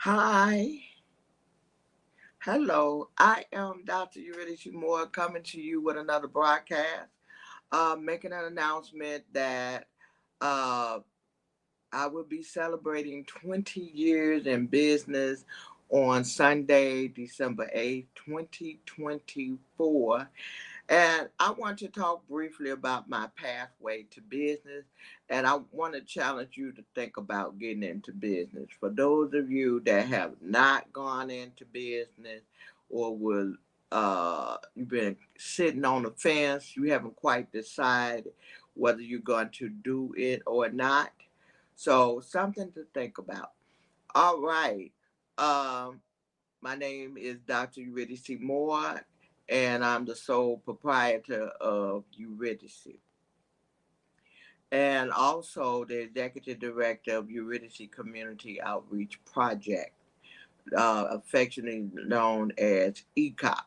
Hi, hello. I am Dr. Eurydice Moore coming to you with another broadcast, making an announcement that uh, I will be celebrating 20 years in business on Sunday, December 8th, 2024. And I want to talk briefly about my pathway to business. And I want to challenge you to think about getting into business. For those of you that have not gone into business or you've been sitting on the fence, you haven't quite decided whether you're going to do it or not. So, something to think about. All right. Um, my name is Dr. Eurydice Moore, and I'm the sole proprietor of Eurydice, and also the executive director of Eurydice Community Outreach Project, affectionately known as ECOP.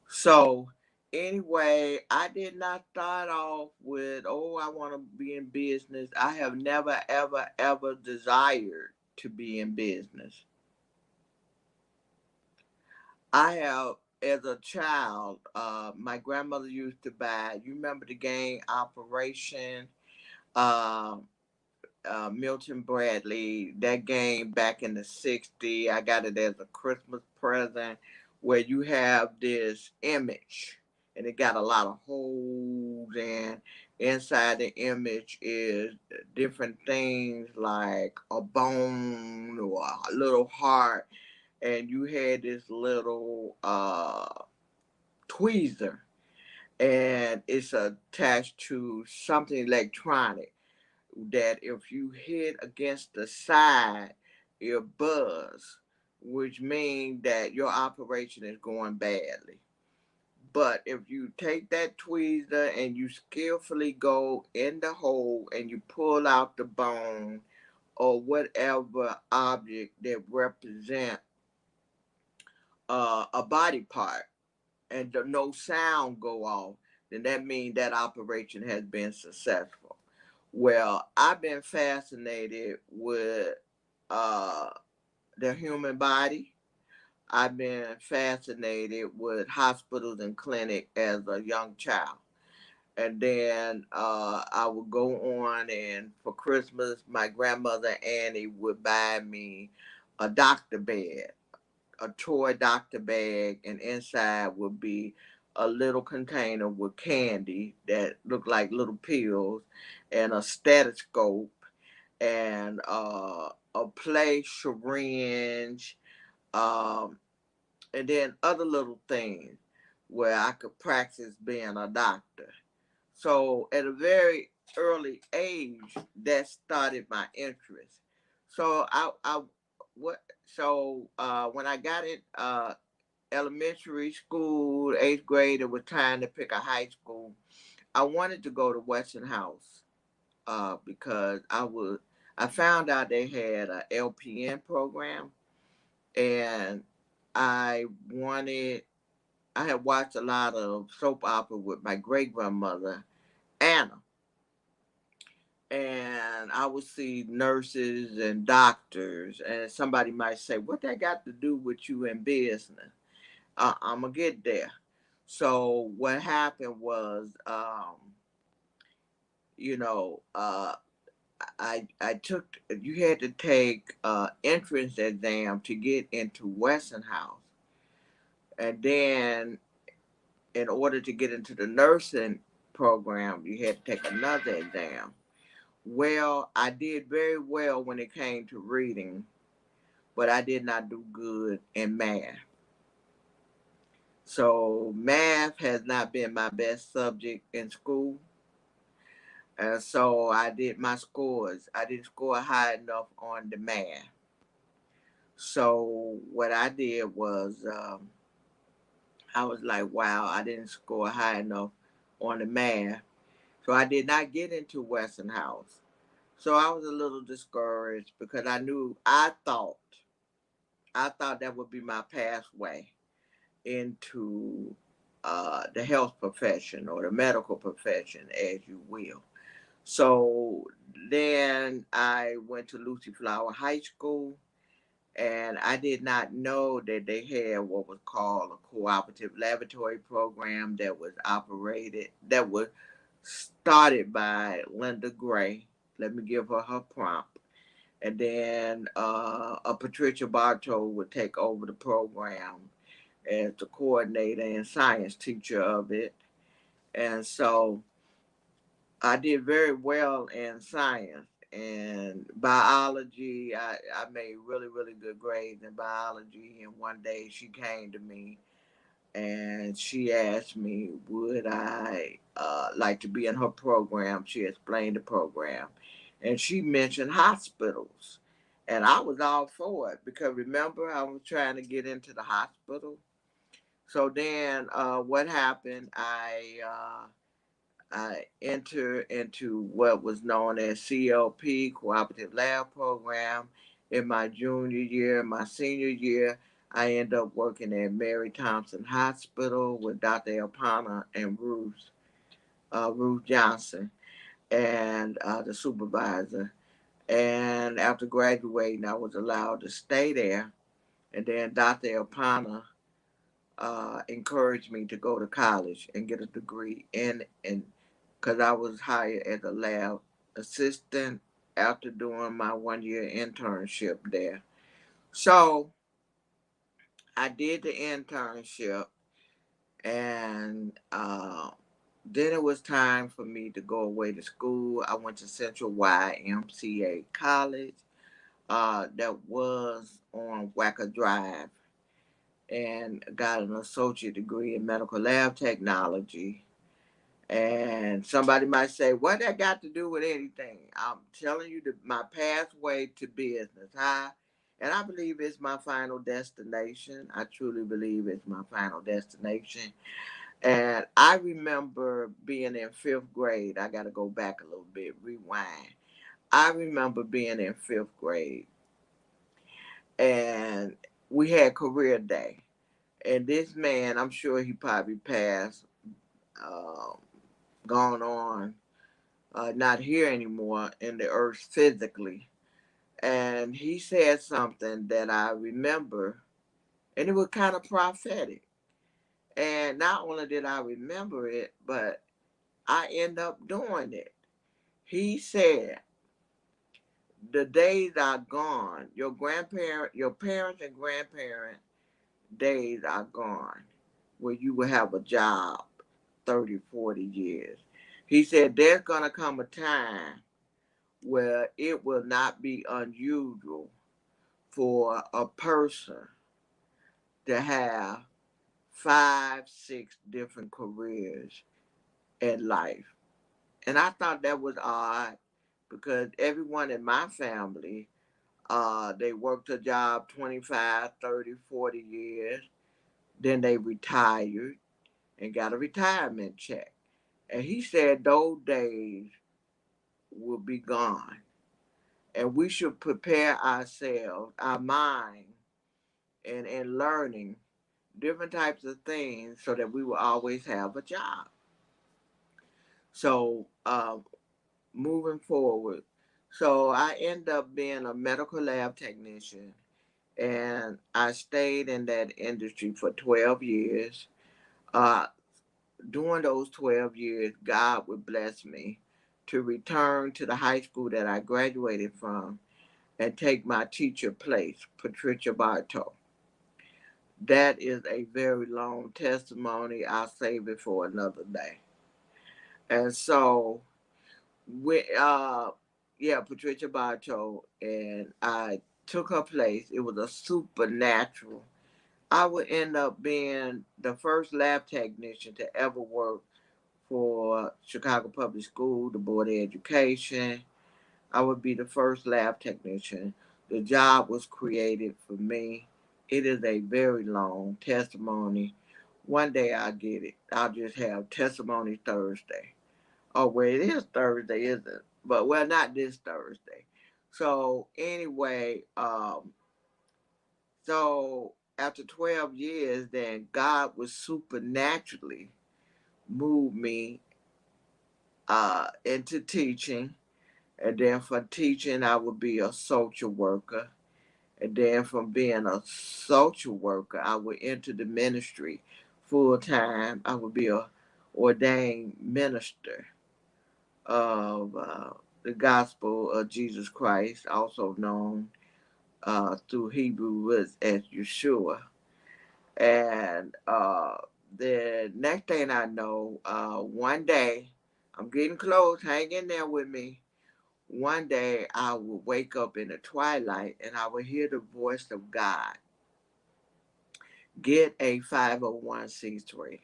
So, anyway, I did not start off with, oh, I want to be in business. I have never, ever, ever desired to be in business. I have, as a child, my grandmother used to buy. You remember the game Operation uh, Milton Bradley? That game back in the '60s. I got it as a Christmas present, where you have this image, and it got a lot of holes, and inside the image is different things like a bone or a little heart, and you had this little tweezer, and it's attached to something electronic that if you hit against the side, it'll buzz, which means that your operation is going badly. But if you take that tweezer and you skillfully go in the hole and you pull out the bone or whatever object that represent a body part, and no sound go off, then that means that operation has been successful. Well, I've been fascinated with uh, the human body. I've been fascinated with hospitals and clinics as a young child. And then I would go on, and for Christmas, my grandmother Annie would buy me a doctor bed, a toy doctor bag, and inside would be a little container with candy that looked like little pills, and a stethoscope, and a play syringe, um, and then other little things where I could practice being a doctor. So at a very early age, that started my interest. So I what so when I got in elementary school, eighth grade, it was time to pick a high school. I wanted to go to Westinghouse because I found out they had a LPN program, and I wanted. I had watched a lot of soap opera with my great grandmother Anna, and I would see nurses and doctors, and somebody might say, "What that got to do with you in business?" I'm gonna get there. So what happened was, you know, I took. You had to take entrance exam to get into Westinghouse, and then in order to get into the nursing program, you had to take another exam. Well, I did very well when it came to reading, but I did not do good in math. So math has not been my best subject in school. And so I did my scores. I didn't score high enough on the math. So what I did was I was like, wow, I didn't score high enough on the math. So I did not get into Westinghouse. So I was a little discouraged because I thought that would be my pathway into the health profession or the medical profession, as you will. So then I went to Lucy Flower High School, And I did not know that they had what was called a cooperative laboratory program that was started by Linda Gray. Let me give her prompt. And then a Patricia Bartow would take over the program as the coordinator and science teacher of it. And so I did very well in science and biology. I made really, really good grades in biology. And one day she came to me and she asked me, would I like to be in her program? She explained the program. And she mentioned hospitals. And I was all for it because remember, I was trying to get into the hospital. So then what happened? I entered into what was known as CLP, Cooperative Lab Program, in my junior year. My senior year, I ended up working at Mary Thompson Hospital with Dr. Elpana and Ruth Johnson, and the supervisor. And after graduating, I was allowed to stay there. And then Dr. Elpana encouraged me to go to college and get a degree in because I was hired as a lab assistant after doing my 1 year internship there. So I did the internship, and then it was time for me to go away to school. I went to Central YMCA College, that was on Wacker Drive, and got an associate degree in medical lab technology. And somebody might say, what that got to do with anything? I'm telling you my pathway to business. And I believe it's my final destination. I truly believe it's my final destination. And I remember being in fifth grade. I got to go back a little bit, rewind. I remember being in fifth grade and we had career day. And this man, I'm sure he probably passed, uh, gone on, not here anymore in the earth physically. And he said something that I remember, and it was kind of prophetic. And not only did I remember it, but I end up doing it. He said, "The days are gone. Your parents and grandparent days are gone, where you will have a job 30, 40 years." He said, "There's gonna come a time where it will not be unusual for a person to have five, six different careers in life." And I thought that was odd because everyone in my family, they worked a job 25, 30, 40 years. Then they retired and got a retirement check. And he said those days will be gone. And we should prepare ourselves, our mind, and learning different types of things so that we will always have a job. So moving forward, so I end up being a medical lab technician, and I stayed in that industry for 12 years. Uh, During those 12 years, God would bless me to return to the high school that I graduated from and take my teacher place, Patricia Bartow. That is a very long testimony. I'll save it for another day. And so, we, yeah, Patricia Bartow, and I took her place. It was a supernatural. I would end up being the first lab technician to ever work for Chicago Public School, the Board of Education. I would be the first lab technician. The job was created for me. It is a very long testimony. One day I'll get it. I'll just have Testimony Thursday. Oh, well, it is Thursday, isn't it? But, well, not this Thursday. So, anyway, so after 12 years, then God was supernaturally moved me into teaching. And then for teaching, I would be a social worker. And then from being a social worker, I would enter the ministry full time. I would be a ordained minister of the gospel of Jesus Christ, also known through Hebrew roots as Yeshua. And the next thing I know, one day, I'm getting close, hang in there with me. One day I would wake up in the twilight and I would hear the voice of God. Get a 501c3.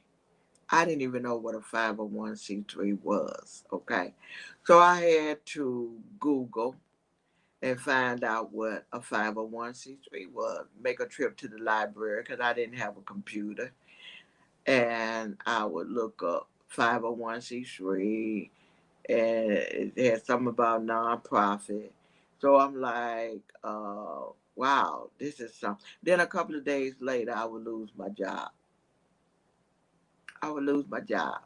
I didn't even know what a 501c3 was. Okay. So I had to Google and find out what a 501c3 was. Make a trip to the library because I didn't have a computer. And I would look up 501c3 and it had something about nonprofit. So I'm like, wow, this is something. Then a couple of days later, I would lose my job. I would lose my job.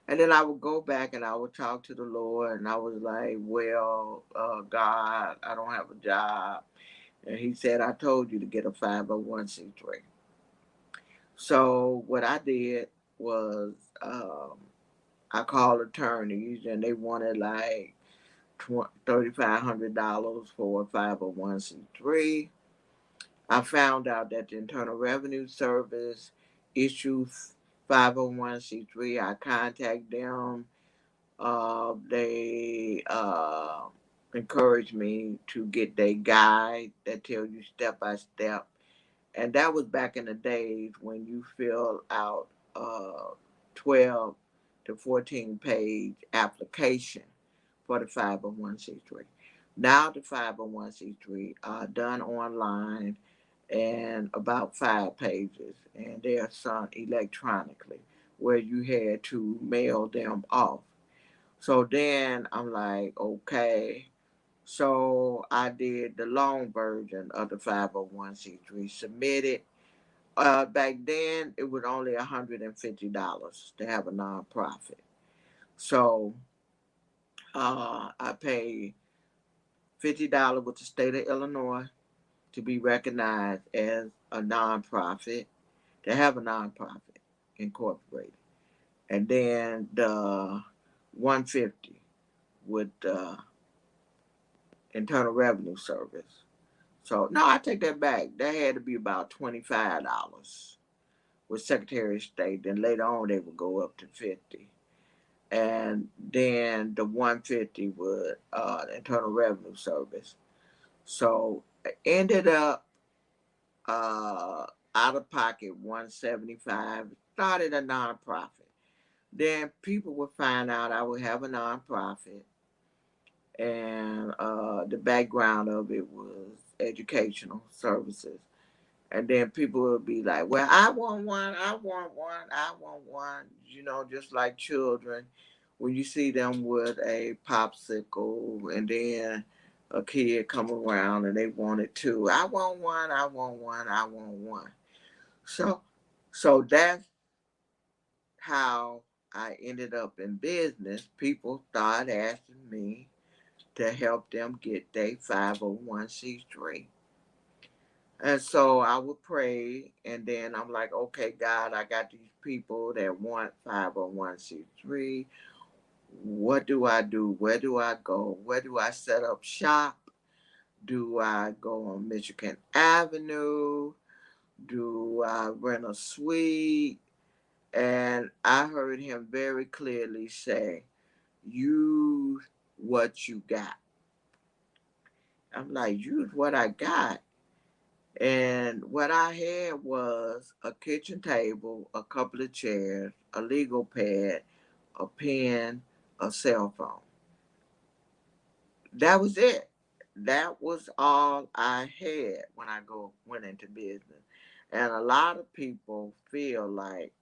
And then I would go back and I would talk to the Lord, and I was like, well, God, I don't have a job. And he said, I told you to get a 501c3. So what I did was I called attorneys, and they wanted like $3,500 for a 501c3. I found out that the Internal Revenue Service issues 501c3. I contact them. They encouraged me to get their guide that tells you step by step. And that was back in the days when you fill out a 12 to 14 page application for the 501c3. Now the 501c3 are done online and about 5 pages, and they are sent electronically where you had to mail them off. So then I'm like, okay. So I did the long version of the 501c3, submitted. Back then, it was only $150 to have a nonprofit. So I paid $50 with the state of Illinois to be recognized as a nonprofit, to have a nonprofit incorporated. And then the 150 with the Internal Revenue Service. So no, I take that back. That had to be about $25 with Secretary of State. Then later on they would go up to 50. And then the 150 with Internal Revenue Service. So I ended up out of pocket 175. Started a nonprofit. Then people would find out I would have a nonprofit, and the background of it was educational services. And then people would be like, well, I want one, I want one, I want one. Just like children, when you see them with a popsicle and then a kid come around and they want it too. I want one, I want one, I want one. So, so that's how I ended up in business. People started asking me to help them get their 501c3. And so I would pray, and then I'm like, okay, God, I got these people that want 501c3. What do I do? Where do I go? Where do I set up shop? Do I go on Michigan Avenue? Do I rent a suite? And I heard him very clearly say, use what you got. I'm like, use what I got. And what I had was a kitchen table, a couple of chairs, a legal pad, a pen, a cell phone. That was it. That was all I had when I went into business. And a lot of people feel like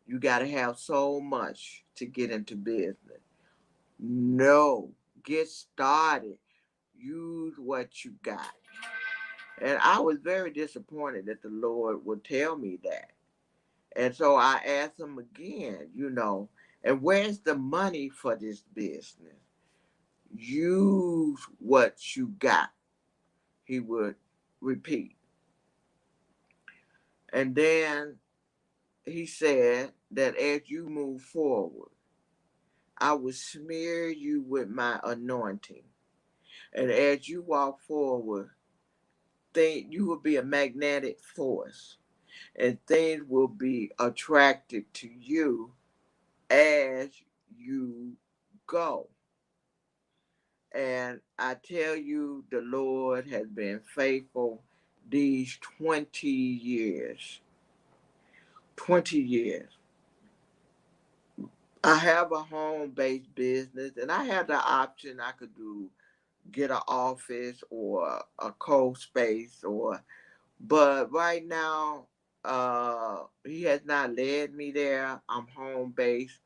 you got to have so much to get into business. No, get started. Use what you got. And I was very disappointed that the Lord would tell me that. And so I asked him again, and where's the money for this business? Use what you got. He would repeat. And then he said that as you move forward, I will smear you with my anointing. And as you walk forward, you will be a magnetic force, and things will be attracted to you as you go. And I tell you, the Lord has been faithful these 20 years. 20 years. I have a home based business, and I had the option I could do get an office or a co-space, or but right now he has not led me there. I'm home based,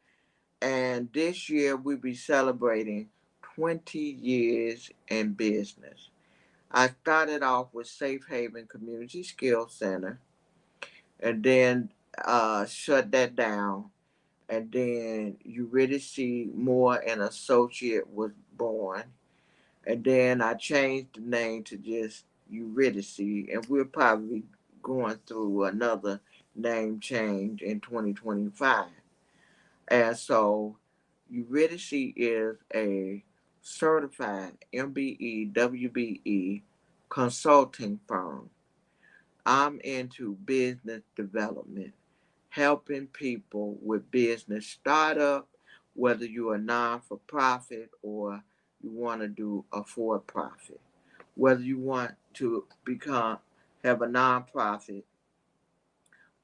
and this year we'll be celebrating 20 years in business. I started off with Safe Haven Community Skills Center, and then shut that down, and then you really see more an associate was born, and then I changed the name to just Eurydice, and we're probably going through another name change in 2025. And so Eurydice is a certified MBE, WBE consulting firm. I'm into business development, helping people with business startup, whether you're a non-for-profit or you want to do a for-profit, whether you want to have a nonprofit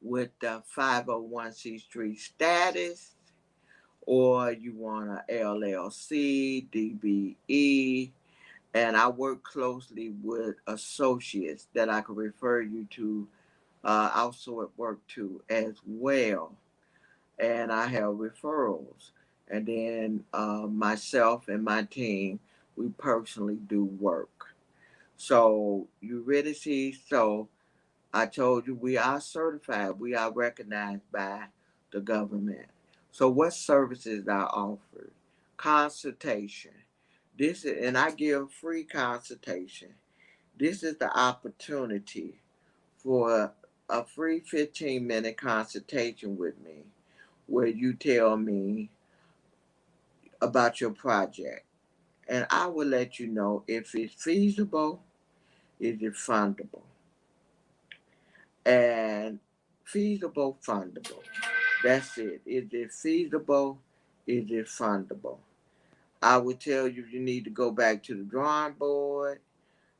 with the 501c3 status, or you want a LLC, DBE, and I work closely with associates that I can refer you to also at work too as well. And I have referrals. And then myself and my team, we personally do work. So you really see, so I told you we are certified, we are recognized by the government. So what services are offered? Consultation. This is, and I give free consultation. This is the opportunity for a free 15-minute consultation with me where you tell me about your project. And I will let you know if it's feasible, is it fundable? And feasible, fundable. That's it. Is it feasible? Is it fundable? I will tell you if you need to go back to the drawing board.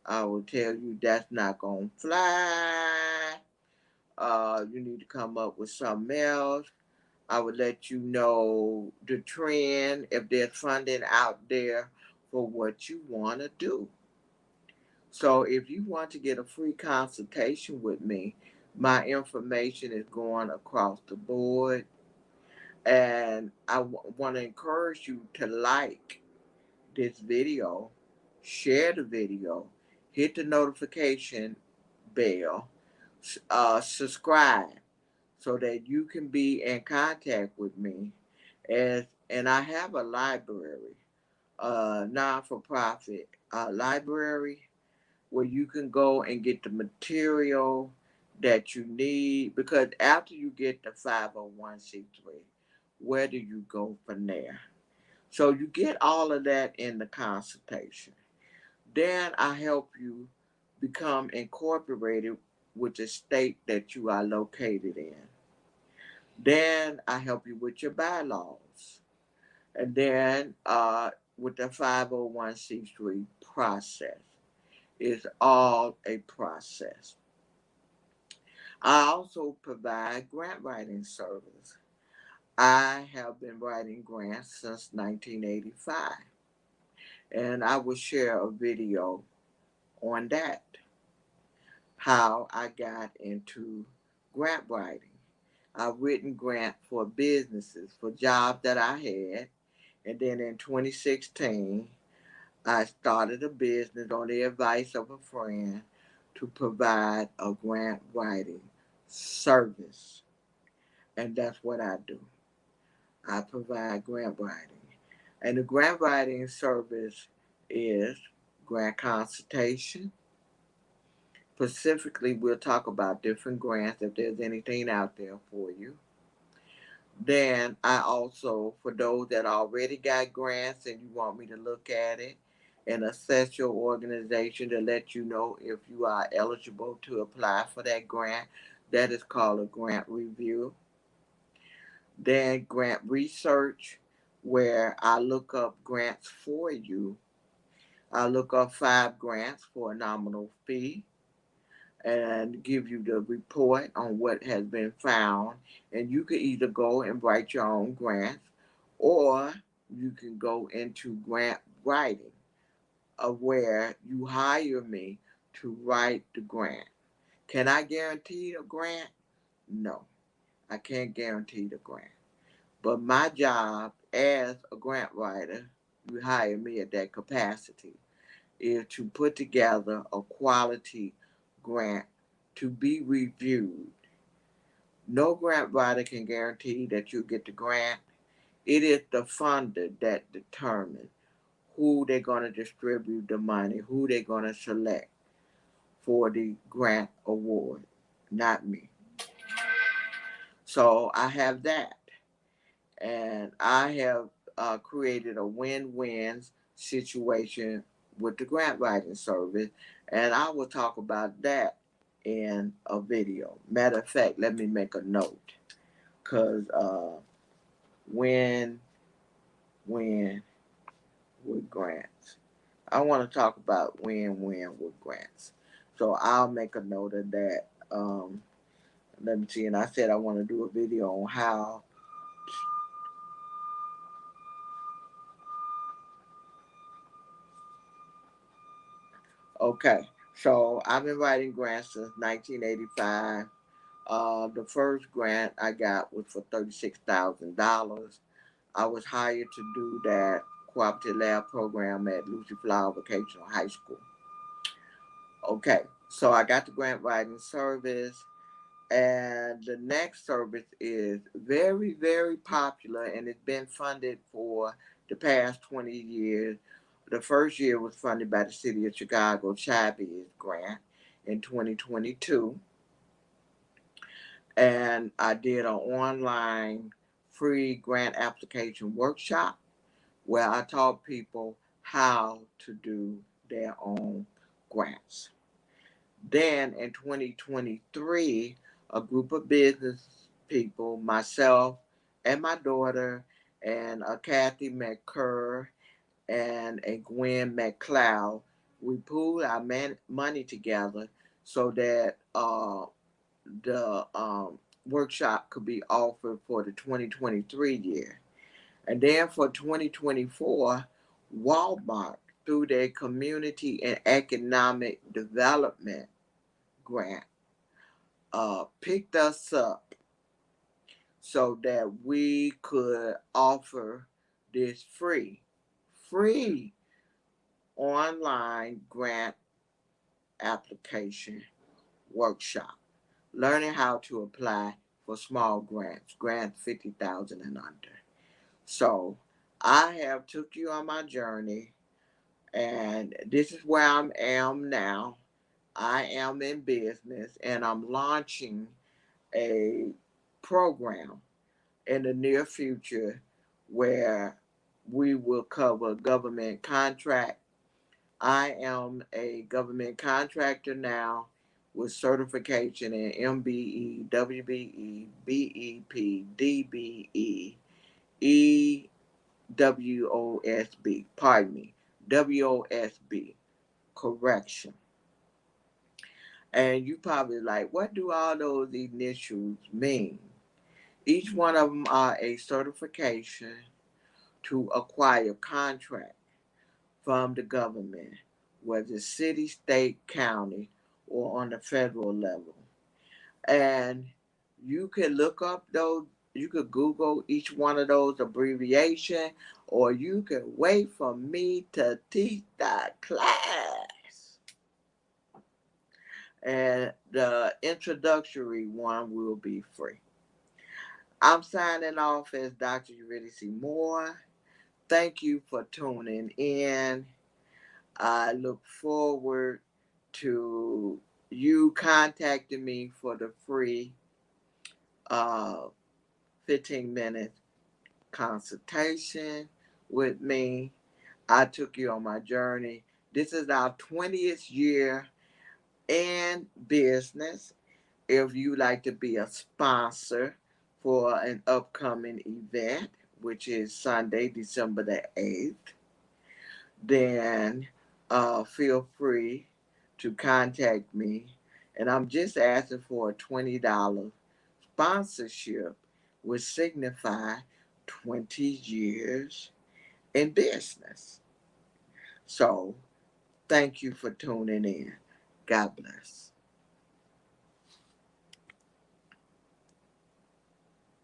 I will tell you that's not going to fly. You need to come up with something else. I would let you know the trend, if there's funding out there for what you want to do. So if you want to get a free consultation with me, my information is going across the board. And I want to encourage you to like this video, share the video, hit the notification bell, subscribe so that you can be in contact with me. And I have a library, non-for-profit library where you can go and get the material that you need. Because after you get the 501c3, where do you go from there? So you get all of that in the consultation. Then I help you become incorporated with the state that you are located in. Then I help you with your bylaws. And then with the 501c3 process. It's all a process. I also provide grant writing service. I have been writing grants since 1985. And I will share a video on that, how I got into grant writing. I've written grant for businesses, for jobs that I had. And then in 2016, I started a business on the advice of a friend to provide a grant writing service. And that's what I do. I provide grant writing. And the grant writing service is grant consultation, Specifically, we'll talk about different grants if there's anything out there for you. Then I also, for those that already got grants and you want me to look at it and assess your organization to let you know if you are eligible to apply for that grant, that is called a grant review. Then grant research, where I look up grants for you. I look up 5 grants for a nominal fee and give you the report on what has been found. And you can either go and write your own grants, or you can go into grant writing, of where you hire me to write the grant. Can I guarantee a grant? No, I can't guarantee the grant. But my job as a grant writer, you hire me at that capacity, is to put together a quality grant to be reviewed. No grant writer can guarantee that you get the grant. It is the funder that determines who they're going to distribute the money, who they're going to select for the grant award, not me. So I have that. And I have created a win-win situation with the grant writing service. And I will talk about that in a video. Matter of fact, let me make a note. Because win with grants. I want to talk about win-win with grants. So I'll make a note of that. Let me see. And I said I want to do a video on how. Okay. So I've been writing grants since 1985. The first grant I got was for $36,000. I was hired to do that cooperative lab program at Lucy Flower Vocational High School. Okay, so I got the grant writing service, and the next service is very, very popular, and it's been funded for the past 20 years. The first year was funded by the City of Chicago Chavez grant in 2022, and I did an online free grant application workshop where I taught people how to do their own grants. Then in 2023, a group of business people, myself and my daughter, and a Kathy McCurr and a Gwen McLeod, we pooled our money together so that the workshop could be offered for the 2023 year. And then for 2024, Walmart, through their Community and Economic Development grant, picked us up so that we could offer this free online grant application workshop, learning how to apply for small grants 50,000 and under. So I have took you on my journey, and this is where I am now. I am in business, and I'm launching a program in the near future where we will cover government contract. I am a government contractor now with certification in MBE, WBE, BEP, DBE, EWOSB, pardon me, WOSB, correction. And you probably like, what do all those initials mean? Each one of them are a certification to acquire contract from the government, whether it's city, state, county, or on the federal level. And you can look up those, you could Google each one of those abbreviation, or you can wait for me to teach that class. And the introductory one will be free. I'm signing off as Dr. Eurydice Moore. Thank you for tuning in. I look forward to you contacted me for the free uh, 15-minute consultation with me. I took you on my journey. This is our 20th year in business. If you like to be a sponsor for an upcoming event, which is Sunday, December the 8th, then feel free to contact me. And I'm just asking for a $20 sponsorship, which signify 20 years in business. So thank you for tuning in. God bless.